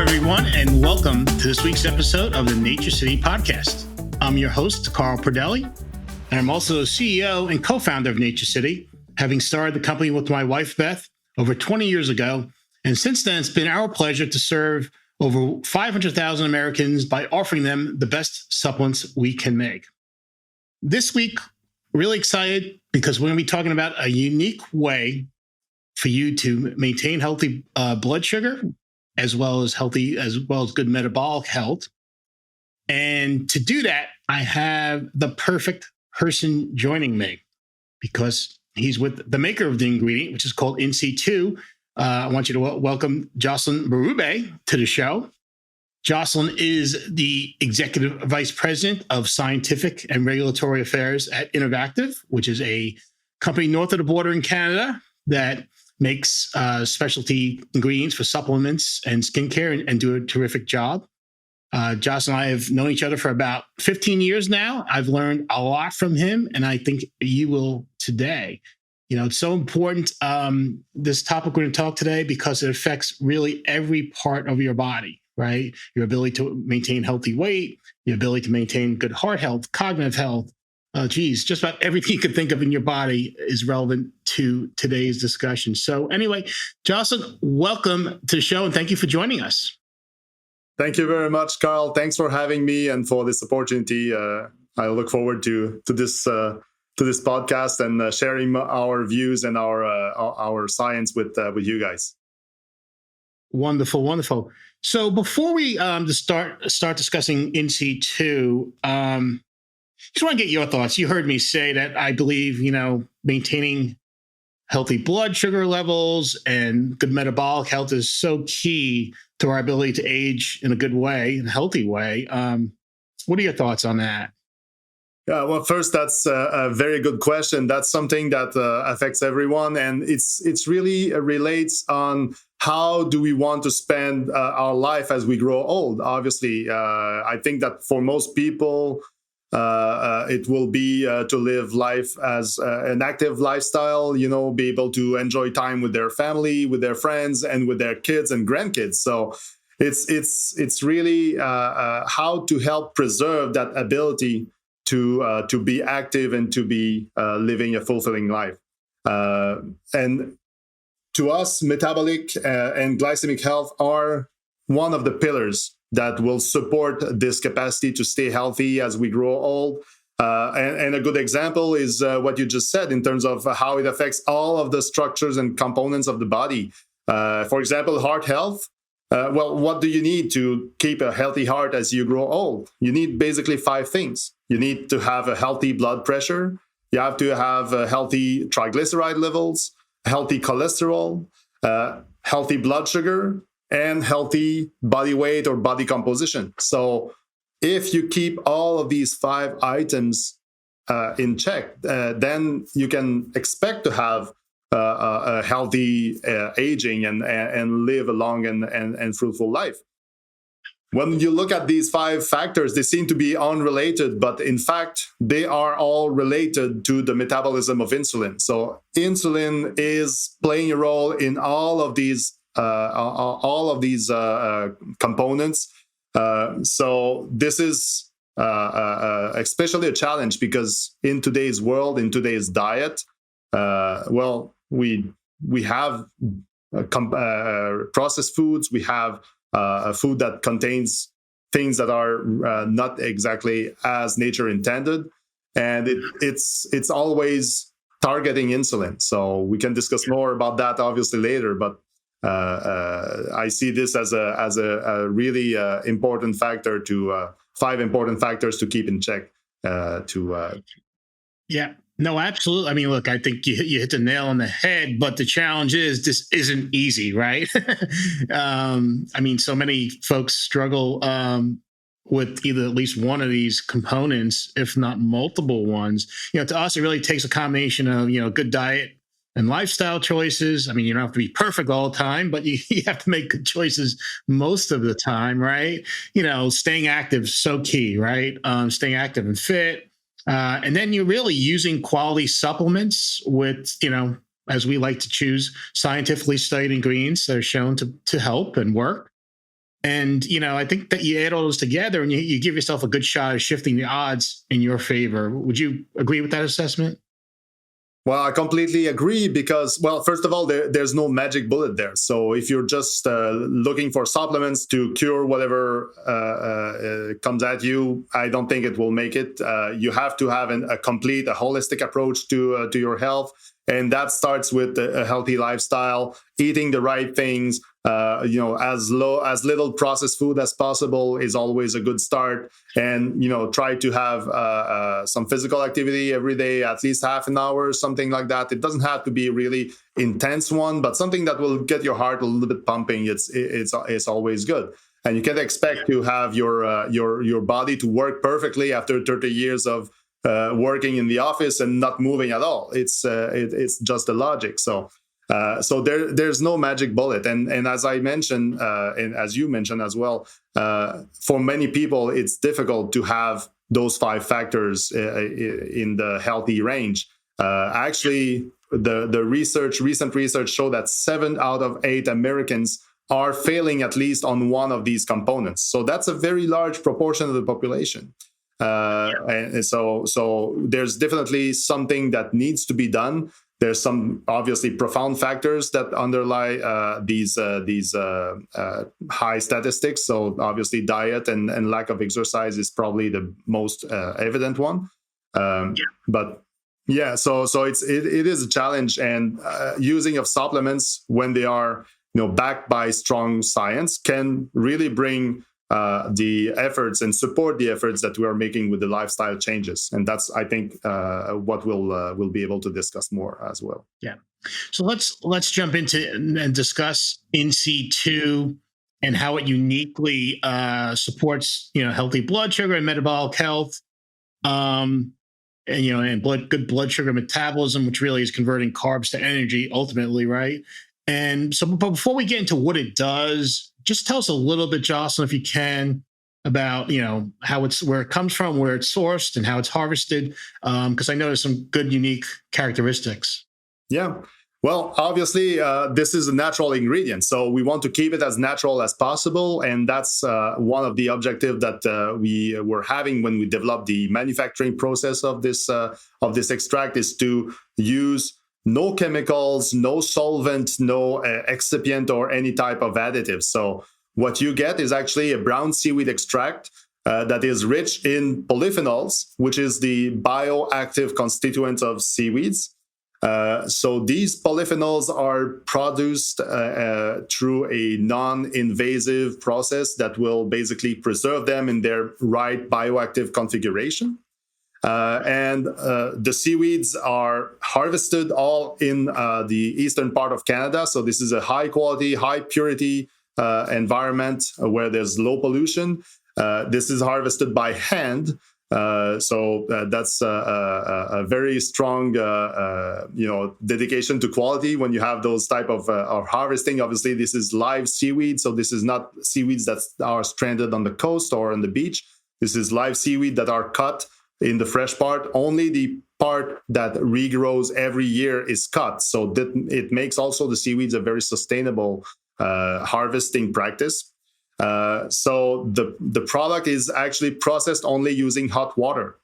everyone, and welcome to this week's episode of the Nature City podcast. I'm your host, Carl Pradelli, and I'm also the CEO and co-founder of Nature City, having started the company with my wife, Beth, over 20 years ago. And since then, it's been our pleasure to serve over 500,000 Americans by offering them the best supplements we can make. This week, really excited because we're going to be talking about a unique way for you to maintain healthy blood sugar, as well as good metabolic health. And to do that, I have the perfect person joining me because he's with the maker of the ingredient, which is called NC2. I want you to welcome Jocelyn Berube to the show. Jocelyn is the Executive Vice President of Scientific and Regulatory Affairs at Innovactive, which is a company north of the border in Canada that makes specialty ingredients for supplements and skincare and do a terrific job. Jocelyn and I have known each other for about 15 years now. I've learned a lot from him, and I think you will today. You know, it's so important, this topic we're going to talk today, because it affects really every part of your body, right? Your ability to maintain healthy weight, your ability to maintain good heart health, cognitive health. Just about everything you can think of in your body is relevant to today's discussion. So anyway, Jocelyn, welcome to the show, and thank you for joining us. Thank you very much, Carl. Thanks for having me and for this opportunity. I look forward to this podcast and sharing our views and our science with you guys. Wonderful, wonderful. So before we start discussing NC2, just want to get your thoughts. You heard me say that I believe, maintaining healthy blood sugar levels and good metabolic health is so key to our ability to age in a good way, in a healthy way. What are your thoughts on that? Yeah, well, first, that's a very good question. That's something that affects everyone, and it's really relates on how do we want to spend our life as we grow old. Obviously, I think that for most people, it will be to live life as an active lifestyle, be able to enjoy time with their family, with their friends, and with their kids and grandkids. So it's really how to help preserve that ability to be active and to be living a fulfilling life. And to us, metabolic and glycemic health are one of the pillars that will support this capacity to stay healthy as we grow old. And a good example is what you just said in terms of how it affects all of the structures and components of the body. For example, heart health. What do you need to keep a healthy heart as you grow old? You need basically 5 things. You need to have a healthy blood pressure. You have to have healthy triglyceride levels, healthy cholesterol, healthy blood sugar, and healthy body weight or body composition. So if you keep all of these 5 items in check, then you can expect to have a healthy aging and live a long and fruitful life. When you look at these 5 factors, they seem to be unrelated, but in fact, they are all related to the metabolism of insulin. So insulin is playing a role in all of these components. So this is especially a challenge because in today's world, in today's diet, we have processed foods. We have a food that contains things that are not exactly as nature intended, and it's always targeting insulin. So we can discuss more about that obviously later, but I see this as a really important factor to 5 important factors to keep in check. Yeah. No, absolutely. I mean, look, I think you hit the nail on the head, but the challenge is this isn't easy, right? So many folks struggle with either at least one of these components, if not multiple ones. To us, it really takes a combination of, good diet and lifestyle choices. I mean, you don't have to be perfect all the time, but you have to make good choices most of the time, right? Staying active is so key, right? Staying active and fit. And then you're really using quality supplements with, as we like to choose, scientifically studied ingredients that are shown to help and work. And, I think that you add all those together and you give yourself a good shot of shifting the odds in your favor. Would you agree with that assessment? Well, I completely agree because, well, first of all, there's no magic bullet there. So if you're just looking for supplements to cure whatever comes at you, I don't think it will make it. You have to have a holistic approach to your health. And that starts with a healthy lifestyle, eating the right things, as little processed food as possible is always a good start. And, try to have some physical activity every day, at least half an hour, something like that. It doesn't have to be a really intense one, but something that will get your heart a little bit pumping. It's always good. And you can't expect to have your body to work perfectly after 30 years of working in the office and not moving at all. It's just the logic. So there's no magic bullet. And as I mentioned, and as you mentioned as well, for many people, it's difficult to have those 5 factors in the healthy range. Actually, the recent research showed that 7 out of 8 Americans are failing at least on one of these components. So that's a very large proportion of the population. And so there's definitely something that needs to be done. There's some obviously profound factors that underlie these high statistics. So obviously diet and lack of exercise is probably the most evident one. But yeah, so it is a challenge, and using of supplements when they are backed by strong science can really bring the efforts and support the efforts that we are making with the lifestyle changes. And that's, I think, what we'll be able to discuss more as well. Yeah. So let's jump into and discuss INSEE-2 and how it uniquely supports, healthy blood sugar and metabolic health, and good blood sugar metabolism, which really is converting carbs to energy ultimately, right? And so, but before we get into what it does, just tell us a little bit, Jocelyn, if you can, about how where it comes from, where it's sourced, and how it's harvested, because I know there's some good, unique characteristics. Yeah. Well, obviously, this is a natural ingredient, so we want to keep it as natural as possible, and that's one of the objectives that we were having when we developed the manufacturing process of this extract, is to use no chemicals, no solvent, no excipient or any type of additive. So what you get is actually a brown seaweed extract that is rich in polyphenols, which is the bioactive constituent of seaweeds. So these polyphenols are produced through a non-invasive process that will basically preserve them in their right bioactive configuration. And the seaweeds are harvested all in the eastern part of Canada. So this is a high quality, high purity environment where there's low pollution. This is harvested by hand. So that's a very strong, dedication to quality when you have those type of harvesting. Obviously, this is live seaweed. So this is not seaweeds that are stranded on the coast or on the beach. This is live seaweed that are cut in the fresh part. Only the part that regrows every year is cut. So that it makes also the seaweeds a very sustainable harvesting practice. So the product is actually processed only using hot water.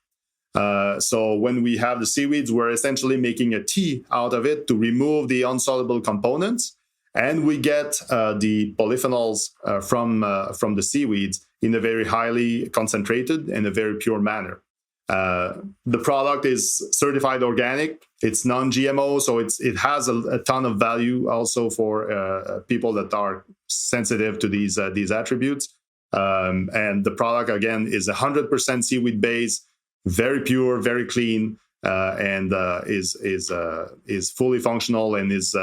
So when we have the seaweeds, we're essentially making a tea out of it to remove the insoluble components. And we get the polyphenols from the seaweeds in a very highly concentrated and a very pure manner. The product is certified organic. It's non-GMO, so it has a ton of value also for people that are sensitive to these attributes. And the product again is 100% seaweed based, very pure, very clean, and is fully functional and is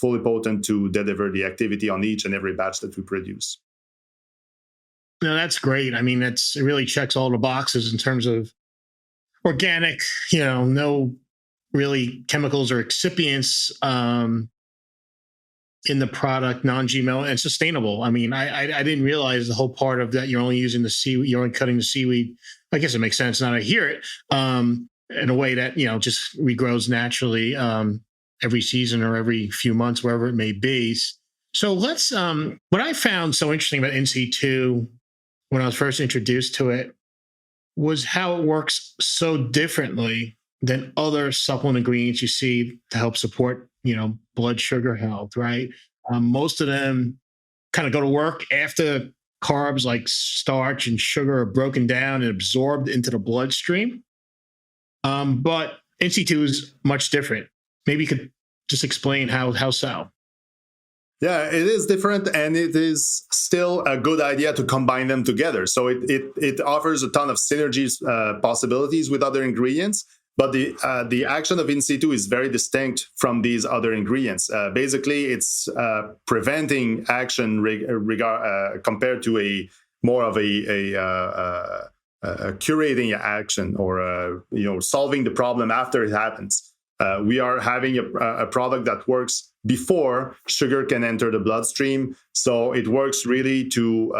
fully potent to deliver the activity on each and every batch that we produce. No, that's great. I mean, it really checks all the boxes in terms of organic, no really chemicals or excipients in the product, non-GMO, and sustainable. I mean, I didn't realize the whole part of that. You're only using the seaweed, you're only cutting the seaweed. I guess it makes sense now I hear it, in a way that, just regrows naturally every season or every few months, wherever it may be. So let's what I found so interesting about NC2 when I was first introduced to it was how it works so differently than other supplement ingredients you see to help support, blood sugar health, right? Most of them kind of go to work after carbs like starch and sugar are broken down and absorbed into the bloodstream. But NC2 is much different. Maybe you could just explain how so. Yeah, it is different, and it is still a good idea to combine them together. So it offers a ton of synergies possibilities with other ingredients, but the action of In-situ is very distinct from these other ingredients. Basically, it's preventing action compared to a more of a curating action, or solving the problem after it happens. We are having a product that works before sugar can enter the bloodstream. So it works really to,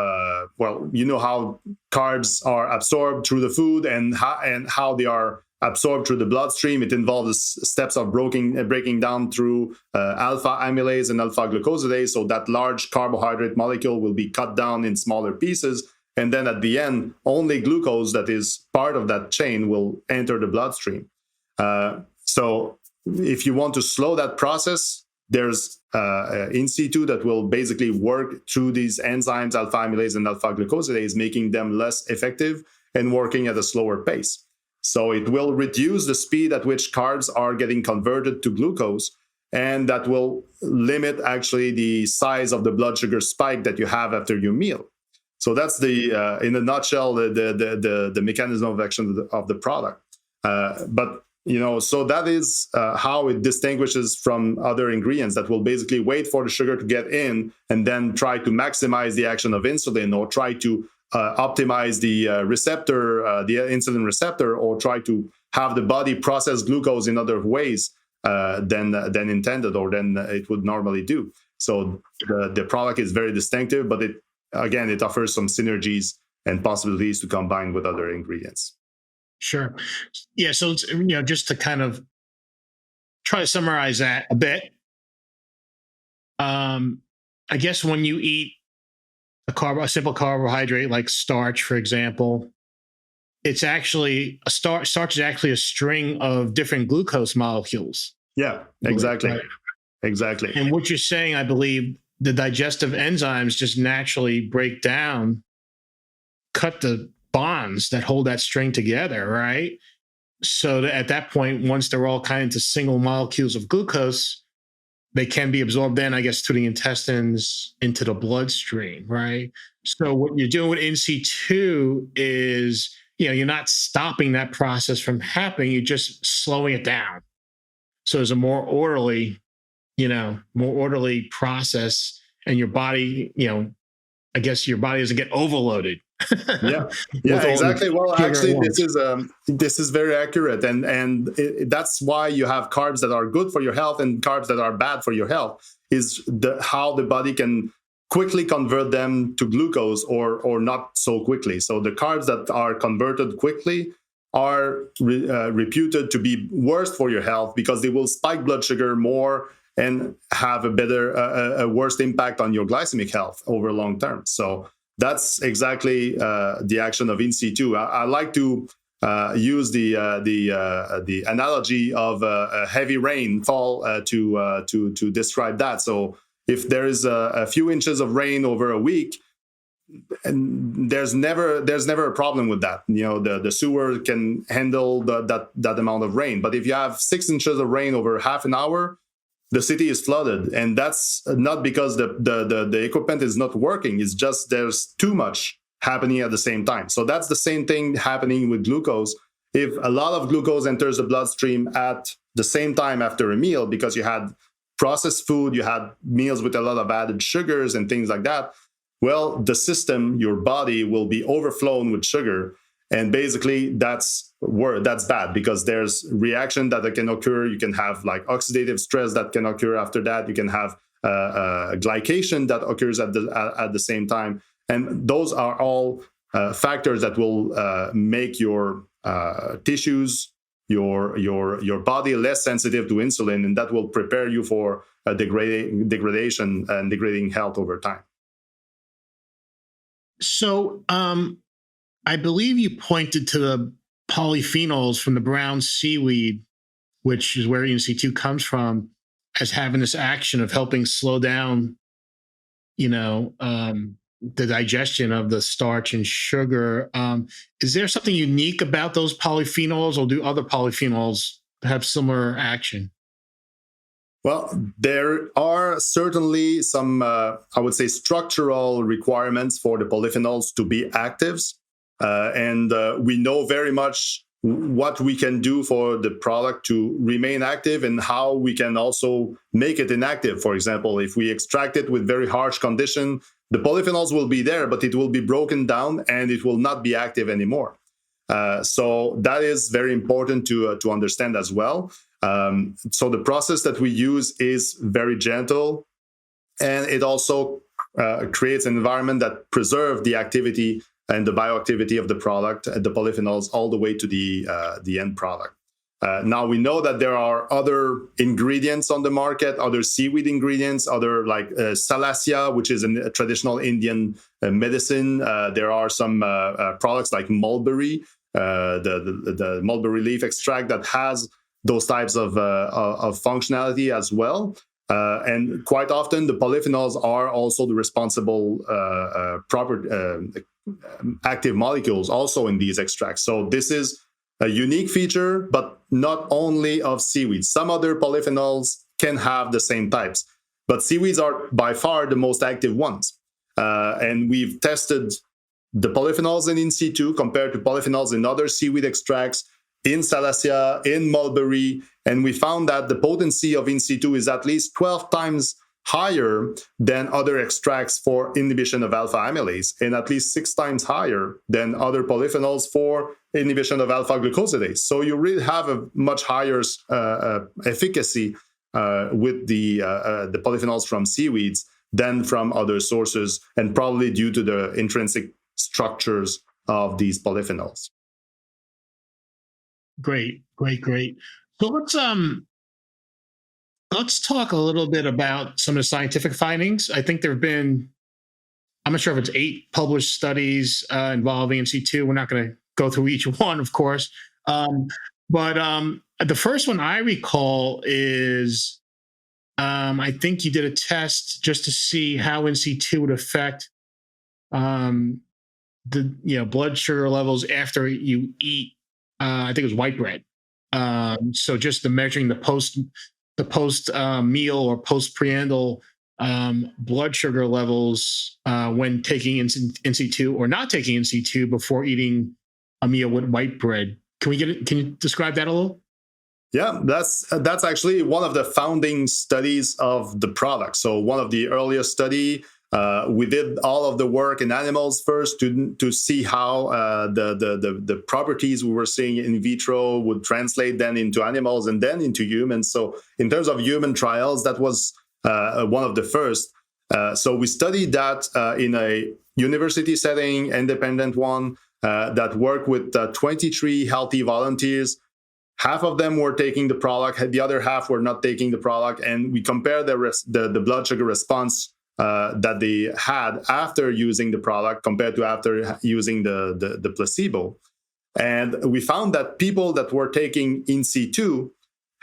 how carbs are absorbed through the food and how they are absorbed through the bloodstream. It involves steps of breaking down through alpha amylase and alpha glucosidase. So that large carbohydrate molecule will be cut down in smaller pieces. And then at the end, only glucose that is part of that chain will enter the bloodstream. So if you want to slow that process, there's In-situ that will basically work through these enzymes, alpha amylase and alpha glucosidase, making them less effective and working at a slower pace. So it will reduce the speed at which carbs are getting converted to glucose, and that will limit actually the size of the blood sugar spike that you have after your meal. So that's in a nutshell, the mechanism of action of the product. So that is how it distinguishes from other ingredients that will basically wait for the sugar to get in and then try to maximize the action of insulin, or try to optimize the the insulin receptor, or try to have the body process glucose in other ways than intended, or than it would normally do. So the product is very distinctive, but it offers some synergies and possibilities to combine with other ingredients. Sure. Yeah. So it's, just to kind of try to summarize that a bit. I guess when you eat a simple carbohydrate like starch, for example, it's actually starch is actually a string of different glucose molecules. Yeah, exactly. Right? Exactly. And what you're saying, I believe, the digestive enzymes just naturally break down, cut the bonds that hold that string together, right? So that at that point, once they're all kind of into single molecules of glucose, they can be absorbed then, I guess, through the intestines into the bloodstream, right? So what you're doing with NC2 is, you're not stopping that process from happening, you're just slowing it down. So there's a more orderly process, and your body, I guess your body doesn't get overloaded. yeah, exactly. Well, actually, this is very accurate, and that's why you have carbs that are good for your health and carbs that are bad for your health. Is how the body can quickly convert them to glucose, or not so quickly. So the carbs that are converted quickly are reputed to be worse for your health, because they will spike blood sugar more and have a worse impact on your glycemic health over long term. So that's exactly the action of In-situ. I like to use the analogy of a heavy rainfall to describe that. So if there is a few inches of rain over a week, and there's never a problem with that. The sewer can handle that amount of rain. But if you have 6 inches of rain over half an hour, the city is flooded, and that's not because the equipment is not working. It's just there's too much happening at the same time. So that's the same thing happening with glucose. If a lot of glucose enters the bloodstream at the same time after a meal, because you had processed food, you had meals with a lot of added sugars and things like that, well, the system, your body, will be overflown with sugar. And basically, that's bad, because there's reaction that can occur. You can have like oxidative stress that can occur after that. You can have glycation that occurs at the same time, and those are all factors that will make your tissues, your body less sensitive to insulin, and that will prepare you for degradation and degrading health over time. So I believe you pointed to the polyphenols from the brown seaweed, which is where NC2 comes from, as having this action of helping slow down, the digestion of the starch and sugar. Is there something unique about those polyphenols, or do other polyphenols have similar action? Well, there are certainly some, I would say, structural requirements for the polyphenols to be actives. And we know very much what we can do for the product to remain active and how we can also make it inactive. For example, if we extract it with very harsh condition, the polyphenols will be there, but it will be broken down and it will not be active anymore. So that is very important to understand as well. So the process that we use is very gentle, and it also creates an environment that preserves the activity and the bioactivity of the product, the polyphenols, all the way to the end product. Now we know that there are other ingredients on the market, other seaweed ingredients, other like salacia, which is a traditional Indian medicine. There are some products like mulberry, the mulberry leaf extract that has those types of functionality as well. And quite often the polyphenols are also the responsible active molecules also in these extracts. So this is a unique feature, but not only of seaweed. Some other polyphenols can have the same types, but seaweeds are by far the most active ones. And we've tested the polyphenols in NC2 compared to polyphenols in other seaweed extracts, in salacia, in mulberry, and we found that the potency of NC2 is at least 12 times higher than other extracts for inhibition of alpha amylase, and at least 6 times higher than other polyphenols for inhibition of alpha glucosidase. So you really have a much higher efficacy with the polyphenols from seaweeds than from other sources, and probably due to the intrinsic structures of these polyphenols. Great. So let's talk a little bit about some of the scientific findings. I think there have been, I'm not sure if it's 8 published studies involving NC2. We're not going to go through each one, of course. But the first one I recall is, I think you did a test just to see how NC2 would affect the blood sugar levels after you eat. I think it was white bread. So just measuring the post meal or post-prandial blood sugar levels when taking NC2 or not taking NC2 before eating a meal with white bread. Can you describe that a little? Yeah, that's actually one of the founding studies of the product. So one of the earliest study, we did all of the work in animals first to see how the properties we were seeing in vitro would translate then into animals and then into humans. So in terms of human trials, that was one of the first. So we studied that in a university setting, independent one, that worked with 23 healthy volunteers. Half of them were taking the product, the other half were not taking the product, and we compared the blood sugar response that they had after using the product compared to after using the placebo. And we found that people that were taking NC2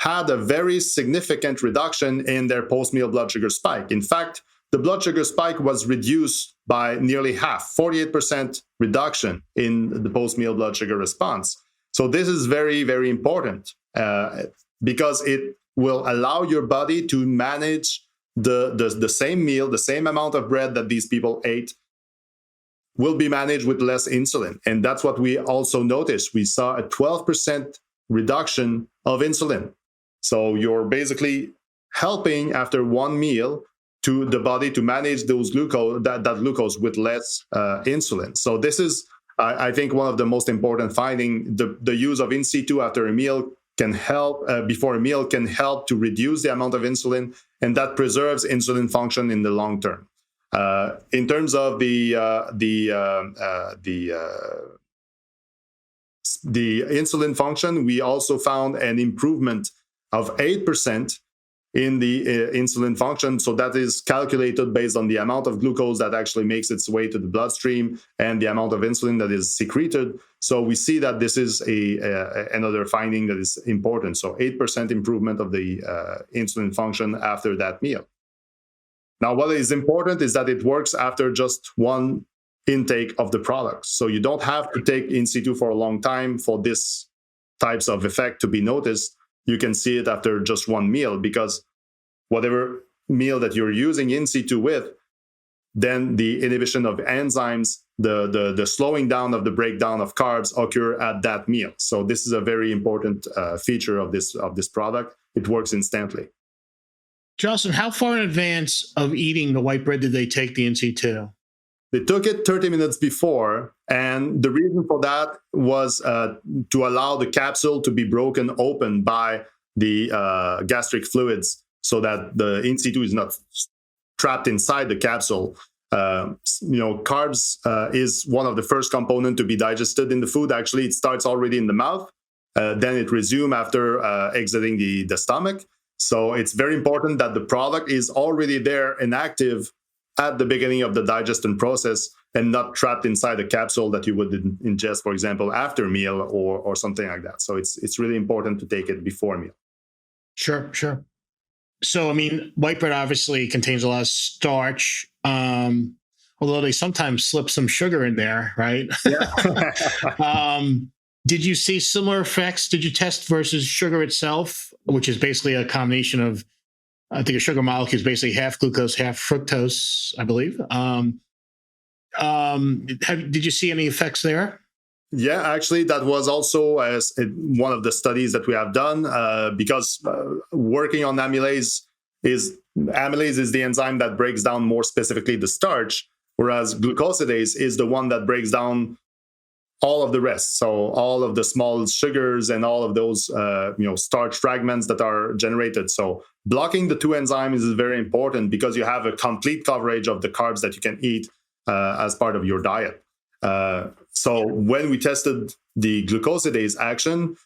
had a very significant reduction in their post-meal blood sugar spike. In fact, the blood sugar spike was reduced by nearly half, 48% reduction in the post-meal blood sugar response. So this is very, very important because it will allow your body to manage the same meal, the same amount of bread that these people ate will be managed with less insulin. And that's what we also noticed. We saw a 12% reduction of insulin. So you're basically helping after one meal to the body to manage those that glucose with less insulin. So this is, I think, one of the most important findings. The use of NC2 after a meal can help, before a meal can help to reduce the amount of insulin, and that preserves insulin function in the long term. In terms of the insulin function, we also found an improvement of 8% in the insulin function. So that is calculated based on the amount of glucose that actually makes its way to the bloodstream and the amount of insulin that is secreted. So we see that this is another finding that is important. So 8% improvement of the insulin function after that meal. Now, what is important is that it works after just one intake of the product. So you don't have to take in situ for a long time for this types of effect to be noticed. You can see it after just one meal, because whatever meal that you're using in situ with, then the inhibition of enzymes, the slowing down of the breakdown of carbs occur at that meal. So this is a very important feature of this product. It works instantly. Jocelyn, how far in advance of eating the white bread did they take the NC2? They took it 30 minutes before, and the reason for that was to allow the capsule to be broken open by the gastric fluids, so that the NC2 is not trapped inside the capsule. Carbs is one of the first components to be digested in the food. Actually, it starts already in the mouth, then it resumes after exiting the stomach. So it's very important that the product is already there and active at the beginning of the digestion process, and not trapped inside the capsule that you would ingest, for example, after a meal or something like that. So it's really important to take it before meal. Sure. So, I mean, white bread obviously contains a lot of starch, although they sometimes slip some sugar in there, right? Yeah. Did you see similar effects? Did you test versus sugar itself, which is basically a combination of, I think a sugar molecule is basically half glucose, half fructose, I believe. Did you see any effects there? Yeah, actually, that was also one of the studies that we have done, because working on amylase is the enzyme that breaks down more specifically the starch, whereas glucosidase is the one that breaks down all of the rest. So all of the small sugars and all of those starch fragments that are generated. So blocking the two enzymes is very important, because you have a complete coverage of the carbs that you can eat as part of your diet. So when we tested the glucosidase action,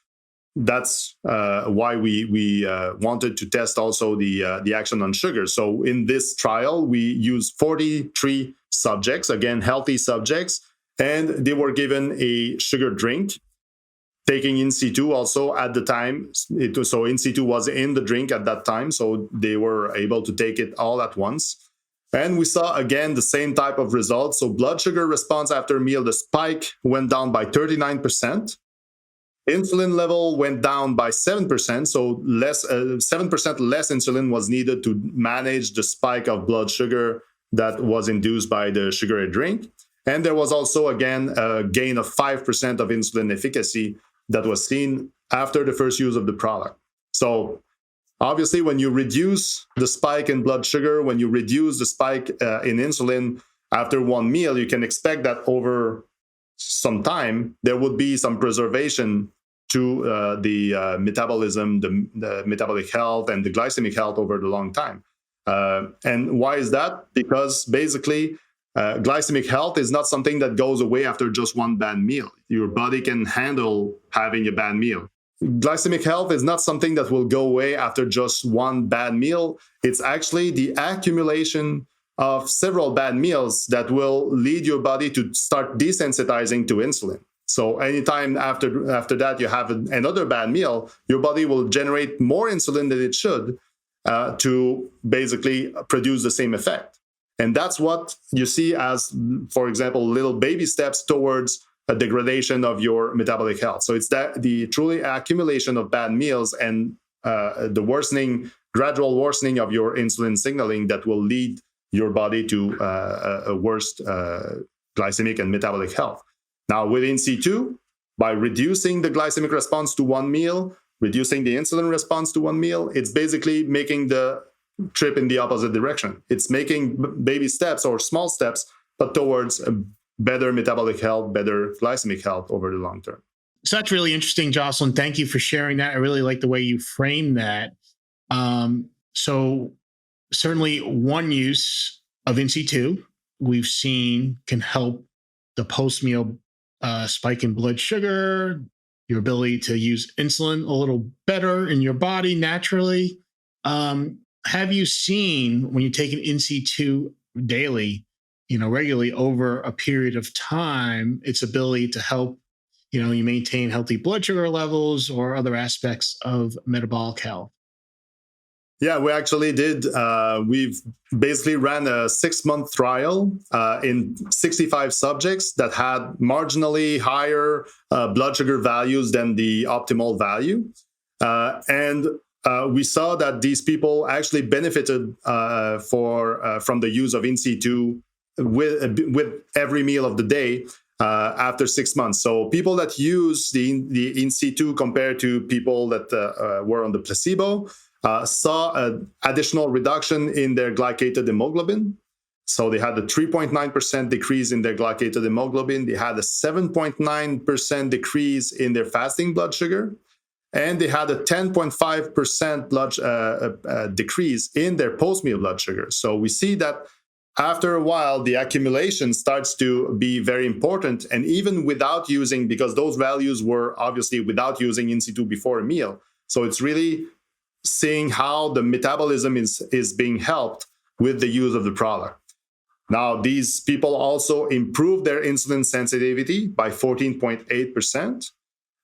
that's why we wanted to test also the action on sugar. So in this trial, we used 43 subjects, again, healthy subjects, and they were given a sugar drink, taking in situ also at the time. So in situ was in the drink at that time, so they were able to take it all at once. And we saw, again, the same type of results. So blood sugar response after a meal, the spike went down by 39%. Insulin level went down by 7%. So 7% less insulin was needed to manage the spike of blood sugar that was induced by the sugary drink. And there was also, again, a gain of 5% of insulin efficacy that was seen after the first use of the product. So obviously, when you reduce the spike in blood sugar, when you reduce the spike in insulin after one meal, you can expect that over some time, there would be some preservation to the metabolism, the metabolic health, and the glycemic health over the long time. And why is that? Because basically, glycemic health is not something that goes away after just one bad meal. Your body can handle having a bad meal. Glycemic health is not something that will go away after just one bad meal. It's actually the accumulation of several bad meals that will lead your body to start desensitizing to insulin. So anytime after that you have another bad meal, your body will generate more insulin than it should to basically produce the same effect. And that's what you see as, for example, little baby steps towards a degradation of your metabolic health. So it's that the truly accumulation of bad meals and the gradual worsening of your insulin signaling that will lead your body to a worse glycemic and metabolic health. Now, with NC2, by reducing the glycemic response to one meal, reducing the insulin response to one meal, it's basically making the trip in the opposite direction. It's making baby steps or small steps, but towards a better metabolic health, better glycemic health over the long term. So that's really interesting, Jocelyn. Thank you for sharing that. I really like the way you frame that. So certainly one use of NC2 we've seen can help the post-meal spike in blood sugar, your ability to use insulin a little better in your body naturally. Have you seen when you take an NC2 daily, regularly over a period of time, its ability to help, you maintain healthy blood sugar levels or other aspects of metabolic health? Yeah, we actually did. We've basically ran a 6-month trial in 65 subjects that had marginally higher blood sugar values than the optimal value. And we saw that these people actually benefited from the use of INC2 with every meal of the day after 6 months. So people that use the INC2 compared to people that were on the placebo saw an additional reduction in their glycated hemoglobin. So they had a 3.9% decrease in their glycated hemoglobin. They had a 7.9% decrease in their fasting blood sugar. And they had a 10.5% decrease in their post-meal blood sugar. So we see that after a while, the accumulation starts to be very important. And even without using, because those values were obviously without using INC2 before a meal. So it's really seeing how the metabolism is being helped with the use of the product. Now, these people also improved their insulin sensitivity by 14.8%.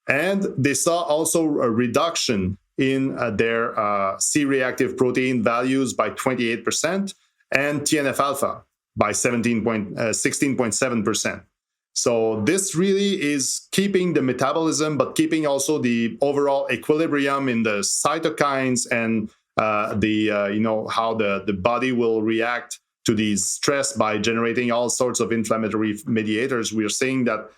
And they saw also a reduction in their C-reactive protein values by 28% and TNF-alpha by 16.7%. So this really is keeping the metabolism, but keeping also the overall equilibrium in the cytokines and how the body will react to these stress by generating all sorts of inflammatory mediators. We are seeing that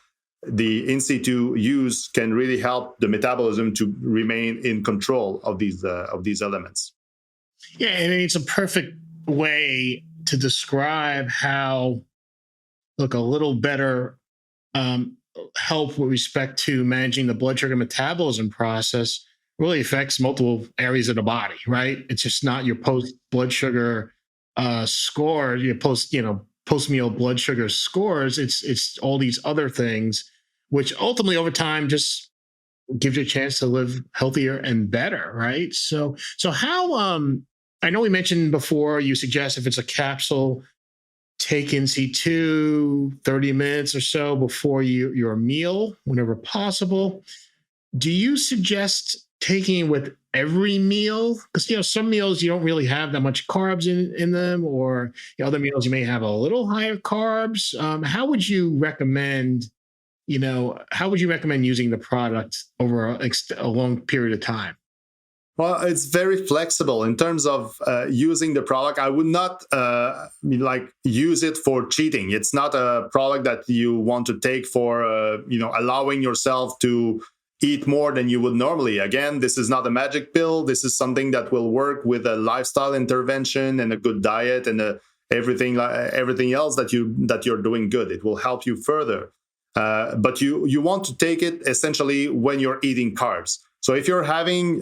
the INC2 use can really help the metabolism to remain in control of these elements. Yeah, I mean, it's a perfect way to describe how, look, a little better help with respect to managing the blood sugar metabolism process really affects multiple areas of the body, right? It's just not your post blood sugar score, your post-meal blood sugar scores. It's all these other things, which ultimately over time just gives you a chance to live healthier and better, right? So how, I know we mentioned before, you suggest if it's a capsule, take NC2 30 minutes or so before your meal, whenever possible. Do you suggest taking it with every meal? Because some meals you don't really have that much carbs in them, or other meals you may have a little higher carbs. How would you recommend using the product over a long period of time? Well, it's very flexible in terms of using the product. I would not use it for cheating. It's not a product that you want to take for allowing yourself to eat more than you would normally. Again, this is not a magic pill. This is something that will work with a lifestyle intervention and a good diet and everything else that you're doing good. It will help you further. But you want to take it essentially when you're eating carbs. So if you're having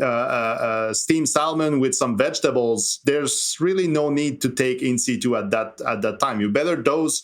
steamed salmon with some vegetables, there's really no need to take INC2 at that time. You better dose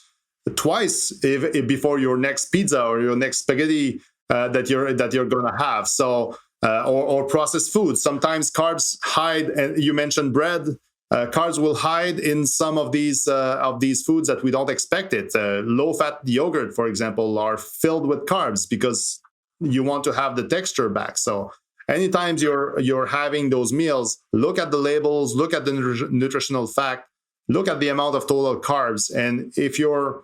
twice before your next pizza or your next spaghetti that you're gonna have. So or processed food. Sometimes carbs hide, and you mentioned bread. Carbs will hide in some of these foods that we don't expect it. Low-fat yogurt, for example, are filled with carbs because you want to have the texture back. So anytime you're having those meals, look at the labels, look at the nutritional fact, look at the amount of total carbs. And if you're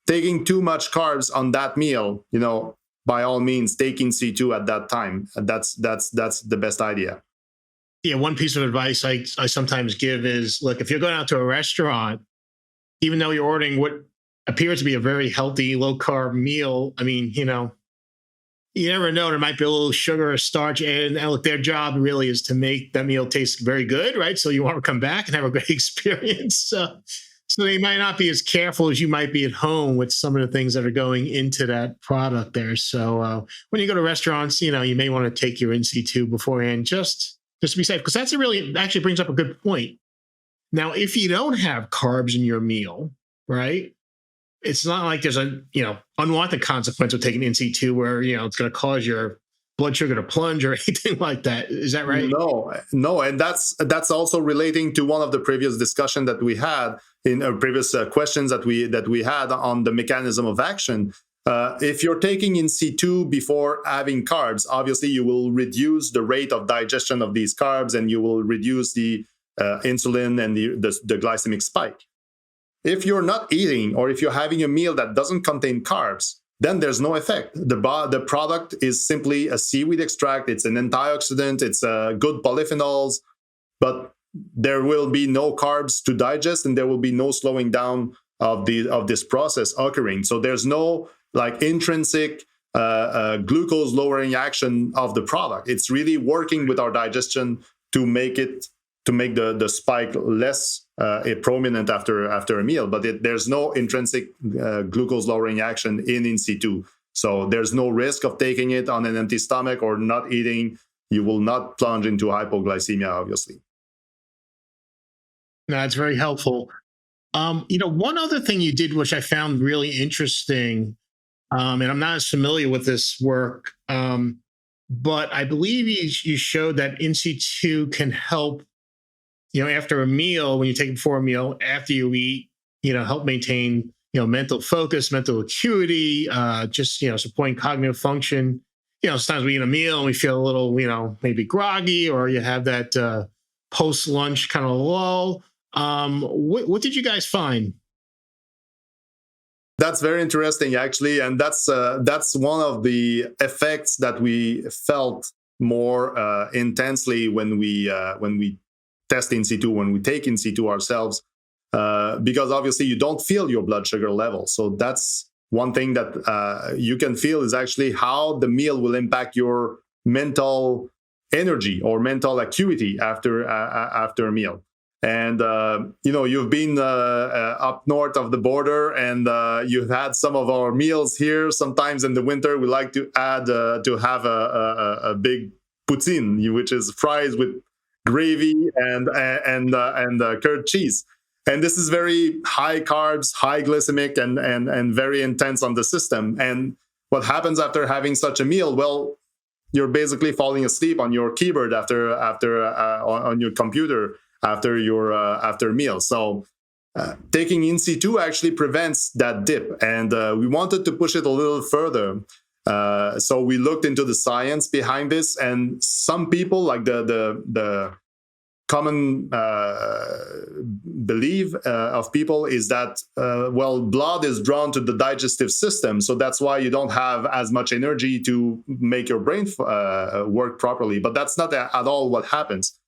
taking too much carbs on that meal, by all means, take INC2 at that time. That's the best idea. Yeah, one piece of advice I sometimes give is, look, if you're going out to a restaurant, even though you're ordering what appears to be a very healthy, low-carb meal, I mean, you never know. There might be a little sugar or starch, and look, their job really is to make that meal taste very good, right? So you want to come back and have a great experience. So they might not be as careful as you might be at home with some of the things that are going into that product there. So when you go to restaurants, you may want to take your NC2 beforehand, just to be safe, because actually brings up a good point. Now, if you don't have carbs in your meal, right, it's not like there's a unwanted consequence of taking NC2 where it's going to cause your blood sugar to plunge or anything like that. Is that right? No, and that's also relating to one of the previous discussion that we had in previous questions that we had on the mechanism of action. If you're taking in situ before having carbs, obviously you will reduce the rate of digestion of these carbs, and you will reduce the insulin and the glycemic spike. If you're not eating, or if you're having a meal that doesn't contain carbs, then there's no effect. The product is simply a seaweed extract. It's an antioxidant. It's good polyphenols, but there will be no carbs to digest, and there will be no slowing down of this process occurring. So there's no like intrinsic glucose lowering action of the product. It's really working with our digestion to make the spike less prominent after a meal, but there's no intrinsic glucose lowering action in situ. So there's no risk of taking it on an empty stomach or not eating. You will not plunge into hypoglycemia, obviously. No, that's very helpful. One other thing you did, which I found really interesting, and I'm not as familiar with this work, but I believe you showed that in situ can help, after a meal, when you take it before a meal, after you eat, help maintain, mental focus, mental acuity, just, supporting cognitive function. Sometimes we eat a meal and we feel a little, maybe groggy, or you have that post-lunch kind of lull. What did you guys find? That's very interesting, actually, and that's one of the effects that we felt more intensely when we test in situ, when we take in situ ourselves, because obviously you don't feel your blood sugar level. So that's one thing that you can feel is actually how the meal will impact your mental energy or mental acuity after a meal. And you've been up north of the border, and you've had some of our meals here. Sometimes in the winter, we like to add to have a big poutine, which is fries with gravy and curd cheese. And this is very high carbs, high glycemic, and very intense on the system. And what happens after having such a meal? Well, you're basically falling asleep on your keyboard after on your computer after a meal. So taking in situ actually prevents that dip, and we wanted to push it a little further. So we looked into the science behind this, and some people, like the common belief of people is that blood is drawn to the digestive system, so that's why you don't have as much energy to make your brain work properly. But that's not at all what happens.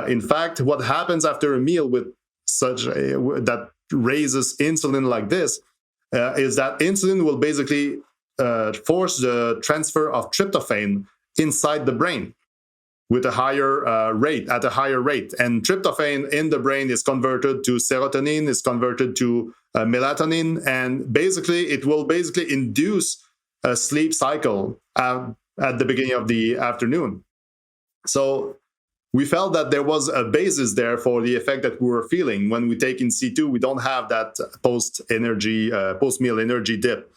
In fact, what happens after a meal with such that raises insulin like this is that insulin will basically force the transfer of tryptophan inside the brain with a higher rate, And tryptophan in the brain is converted to serotonin, is converted to melatonin, and basically it will induce a sleep cycle at the beginning of the afternoon. So we felt that there was a basis there for the effect that we were feeling. When we take in situ, we don't have that post-meal energy dip.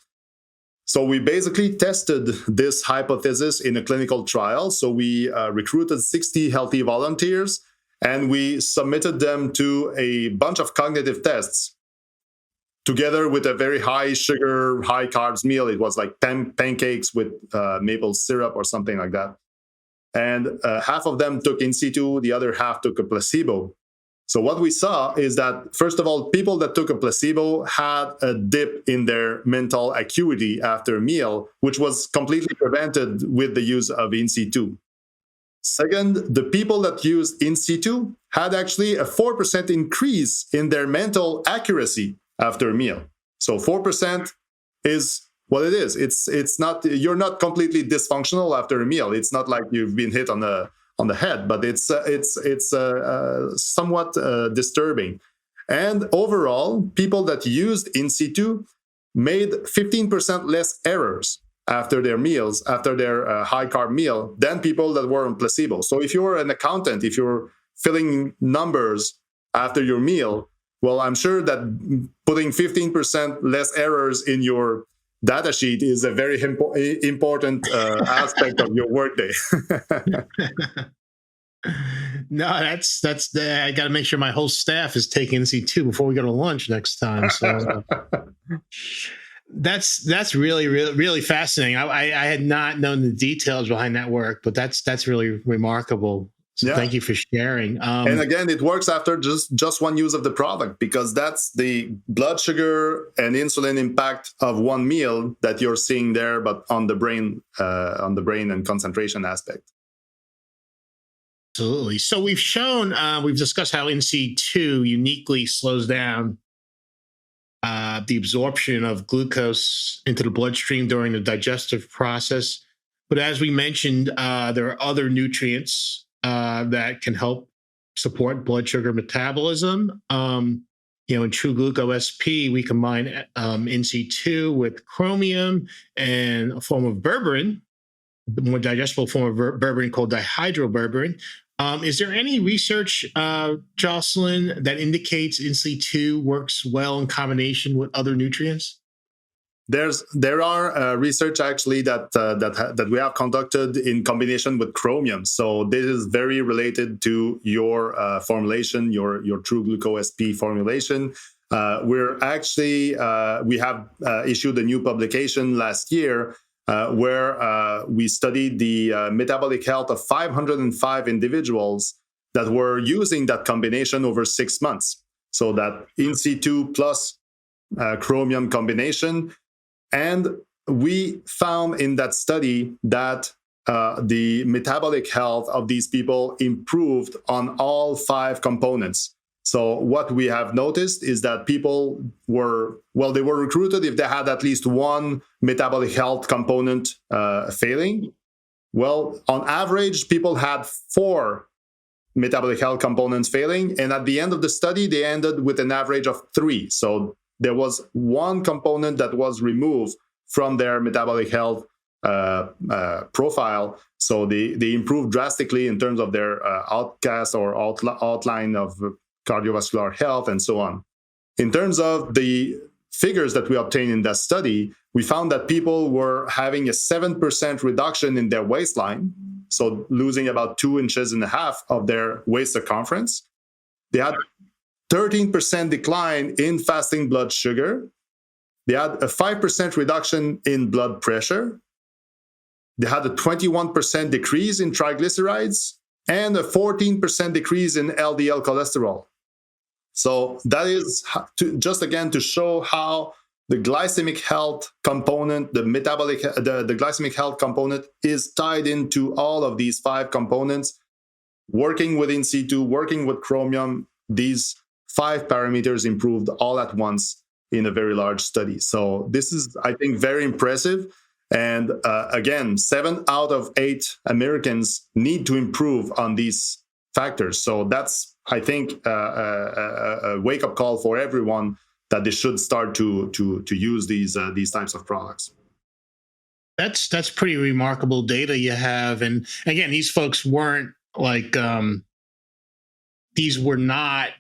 So we basically tested this hypothesis in a clinical trial. So we recruited 60 healthy volunteers, and we submitted them to a bunch of cognitive tests together with a very high sugar, high carbs meal. It was like pancakes with maple syrup or something like that. And half of them took in situ, the other half took a placebo. So what we saw is that, first of all, people that took a placebo had a dip in their mental acuity after a meal, which was completely prevented with the use of in situ. Second, the people that used in situ had actually a 4% increase in their mental accuracy after a meal. So 4% is what it is. It's not, you're not completely dysfunctional after a meal. It's not like you've been hit on the head, but it's somewhat disturbing. And overall, people that used in situ made 15% less errors after their meals, after their high carb meal, than people that were on placebo. So if you're an accountant, if you're filling numbers after your meal, well, I'm sure that putting 15% less errors in your data sheet is a very important aspect of your workday. No, I got to make sure my whole staff is taking NC2 before we go to lunch next time. So that's really, really, really fascinating. I had not known the details behind that work, but that's really remarkable. So Thank you for sharing. And again, it works after just one use of the product, because that's the blood sugar and insulin impact of one meal that you're seeing there, but on the brain and concentration aspect. Absolutely. So we've discussed how NC2 uniquely slows down the absorption of glucose into the bloodstream during the digestive process. But as we mentioned, there are other nutrients that can help support blood sugar metabolism. In True Glucose SP, we combine NC2 with chromium and a form of berberine, the more digestible form of berberine called dihydroberberine. Is there any research, Jocelyn, that indicates NC2 works well in combination with other nutrients? There are research actually that we have conducted in combination with chromium. So this is very related to your formulation, your True Glucose SP formulation. We have issued a new publication last year where we studied the metabolic health of 505 individuals that were using that combination over 6 months. So that NC2 plus chromium combination. And we found in that study that the metabolic health of these people improved on all 5 components. So what we have noticed is that people they were recruited if they had at least one metabolic health component failing. Well, on average, people had 4 metabolic health components failing. And at the end of the study, they ended with an average of 3. So there was one component that was removed from their metabolic health profile. So they improved drastically in terms of their outline of cardiovascular health and so on. In terms of the figures that we obtained in that study, we found that people were having a 7% reduction in their waistline, so losing about 2.5 inches of their waist circumference. They had 13% decline in fasting blood sugar. They had a 5% reduction in blood pressure. They had a 21% decrease in triglycerides and a 14% decrease in LDL cholesterol. So that is to show how the glycemic health component, the glycemic health component is tied into all of these 5 components. Working with NC2, working with chromium, these 5 parameters improved all at once in a very large study. So this is, I think, very impressive. And again, 7 out of 8 Americans need to improve on these factors. So that's, I think, a wake-up call for everyone that they should start to use these types of products. That's pretty remarkable data you have. And again, these folks weren't like these were not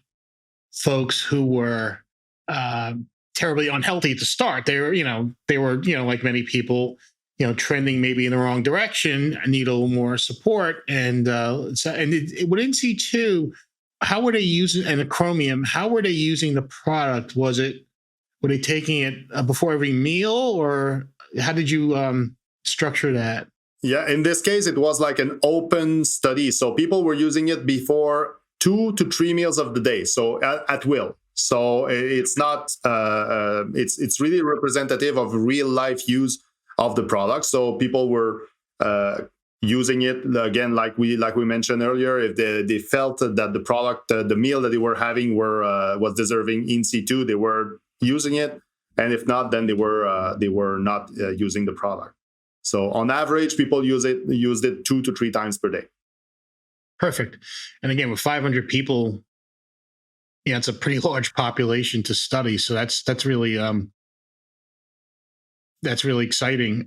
folks who were terribly unhealthy at the start. They were like many people, trending maybe in the wrong direction, need a little more support. And with NC2, how were they using, and the chromium, how were they using the product? Were they taking it before every meal, or how did you structure that? Yeah, in this case, it was like an open study. So people were using it before 2 to 3 meals of the day, so at will. So it's not, it's really representative of real life use of the product. So people were using it again, like we mentioned earlier. If they felt that the product, the meal that they were having was deserving NC2, they were using it, and if not, then they were not using the product. So on average, people used it 2 to 3 times per day. Perfect. And again, with 500 people, it's a pretty large population to study. So that's really exciting.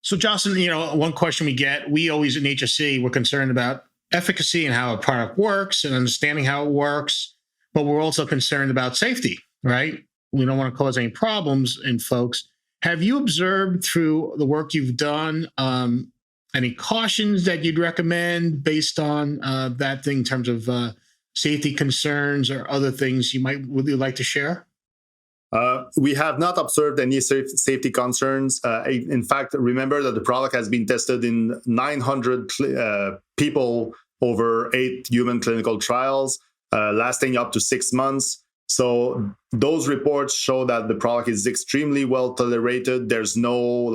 So Jocelyn, one question we always in HSC, we're concerned about efficacy and how a product works and understanding how it works, but we're also concerned about safety, right? We don't want to cause any problems in folks. Have you observed through the work you've done any cautions that you'd recommend based on that thing in terms of safety concerns or other things would you like to share? We have not observed any safety concerns. In fact, remember that the product has been tested in 900 people over 8 human clinical trials, lasting up to 6 months. So those reports show that the product is extremely well tolerated. There's no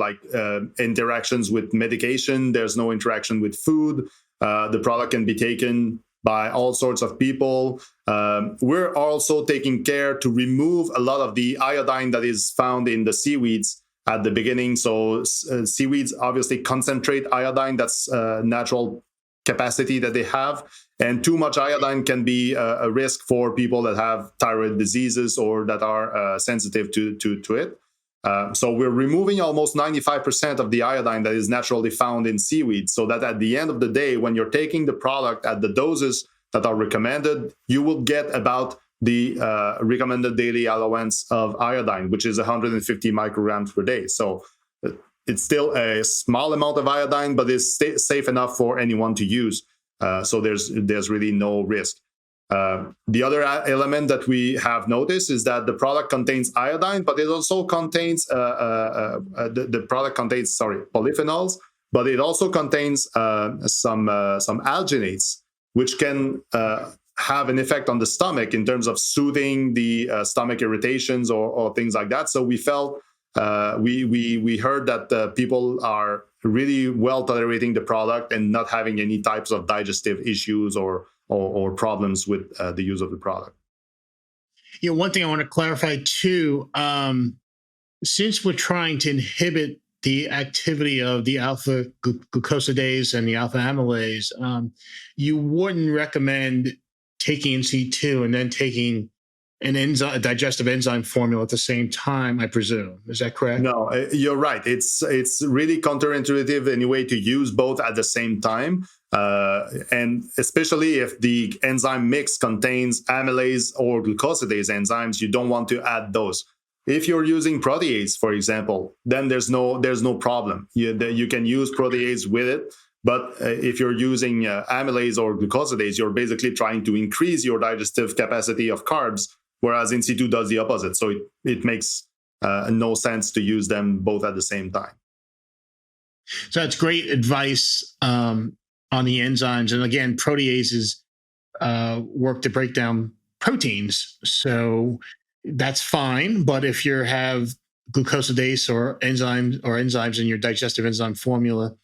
interactions with medication. There's no interaction with food. The product can be taken by all sorts of people. We're also taking care to remove a lot of the iodine that is found in the seaweeds at the beginning. So seaweeds obviously concentrate iodine. That's natural capacity that they have. And too much iodine can be a risk for people that have thyroid diseases or that are sensitive to it. So we're removing almost 95% of the iodine that is naturally found in seaweed, so that at the end of the day, when you're taking the product at the doses that are recommended, you will get about the recommended daily allowance of iodine, which is 150 micrograms per day. So it's still a small amount of iodine, but it's safe enough for anyone to use. So there's really no risk. The other element that we have noticed is that the product contains iodine, but it also contains the product contains polyphenols, but it also contains some alginates, which can have an effect on the stomach in terms of soothing the stomach irritations or things like that. So we felt we heard that people are really well tolerating the product and not having any types of digestive issues or problems with the use of the product. One thing I want to clarify too, since we're trying to inhibit the activity of the alpha glucosidase and the alpha amylase, you wouldn't recommend taking NC2 and then taking a digestive enzyme formula at the same time, I presume. Is that correct? No, you're right. It's really counterintuitive anyway to use both at the same time. And especially if the enzyme mix contains amylase or glucosidase enzymes, you don't want to add those. If you're using protease, for example, then there's no problem. You can use protease with it. But if you're using amylase or glucosidase, you're basically trying to increase your digestive capacity of carbs, whereas NC2 does the opposite. So it makes no sense to use them both at the same time. So that's great advice on the enzymes. And again, proteases work to break down proteins. So that's fine. But if you have glucosidase or enzymes in your digestive enzyme formula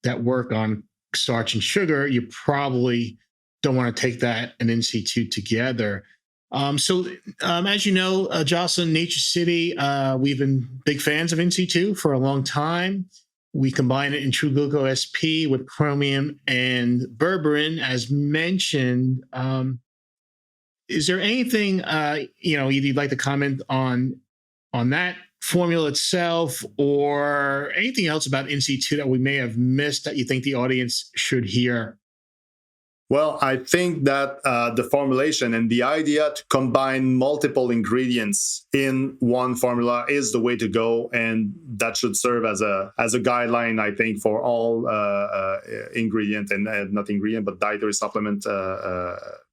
that work on starch and sugar, you probably don't want to take that and NC2 together. So as you know, Jocelyn, Nature City, we've been big fans of NC2 for a long time. We combine it in True Glucose SP with chromium and berberine, as mentioned. Is there anything you'd like to comment on that formula itself, or anything else about NC2 that we may have missed that you think the audience should hear? Well, I think that the formulation and the idea to combine multiple ingredients in one formula is the way to go, and that should serve as a guideline, I think, for all dietary supplement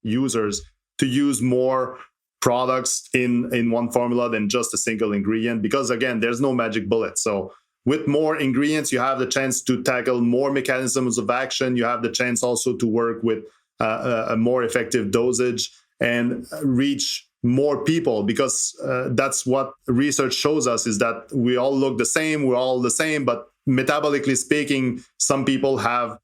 users to use more products in one formula than just a single ingredient, because again, there's no magic bullet. So with more ingredients, you have the chance to tackle more mechanisms of action. You have the chance also to work with a more effective dosage and reach more people, because that's what research shows us, is that we all look the same, we're all the same, but metabolically speaking, some people have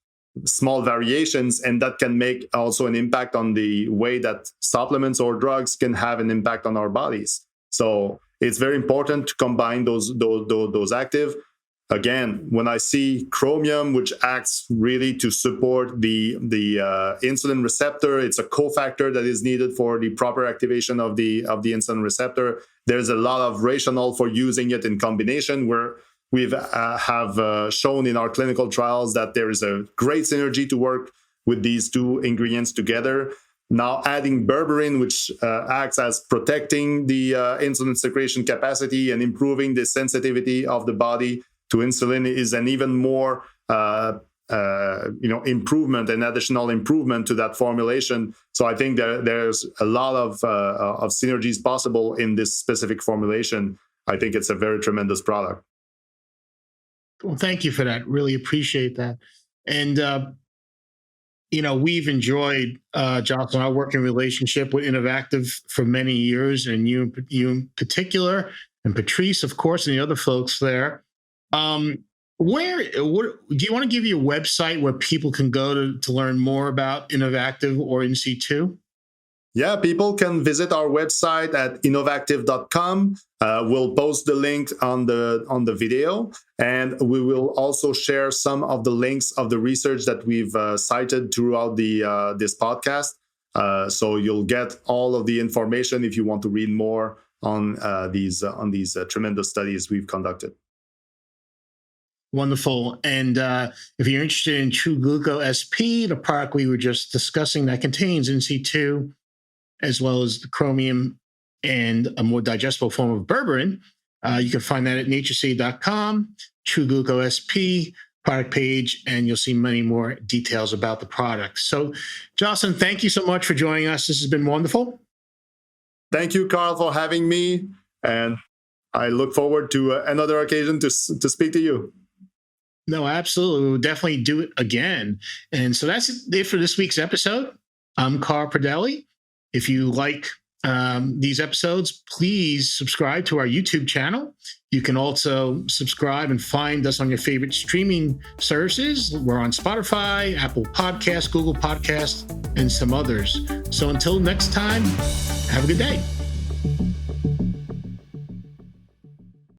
small variations, and that can make also an impact on the way that supplements or drugs can have an impact on our bodies. So it's very important to combine those active. Again, when I see chromium, which acts really to support the insulin receptor, it's a cofactor that is needed for the proper activation of the insulin receptor. There's a lot of rationale for using it in combination, where we've have shown in our clinical trials that there is a great synergy to work with these two ingredients together. Now adding berberine, which acts as protecting the insulin secretion capacity and improving the sensitivity of the body to insulin, is an even more improvement, an additional improvement to that formulation. So I think there's a lot of synergies possible in this specific formulation. I think it's a very tremendous product. Well, thank you for that. Really appreciate that. And we've enjoyed, Jocelyn, our working relationship with Innovactive for many years, and you in particular, and Patrice, of course, and the other folks there. Do you want to give your website where people can go to learn more about Innovactive or INC2? Yeah, people can visit our website at innovactive.com. We'll post the link on the video, and we will also share some of the links of the research that we've cited throughout this podcast. So you'll get all of the information if you want to read more on these tremendous studies we've conducted. Wonderful. And if you're interested in True Gluco SP, the product we were just discussing that contains NC2, as well as the chromium and a more digestible form of berberine, you can find that at naturecity.com, True Gluco SP product page, and you'll see many more details about the product. So, Jocelyn, thank you so much for joining us. This has been wonderful. Thank you, Carl, for having me. And I look forward to another occasion to speak to you. No, absolutely. We'll definitely do it again. And so that's it for this week's episode. I'm Carl Pradelli. If you like these episodes, please subscribe to our YouTube channel. You can also subscribe and find us on your favorite streaming services. We're on Spotify, Apple Podcasts, Google Podcasts, and some others. So until next time, have a good day.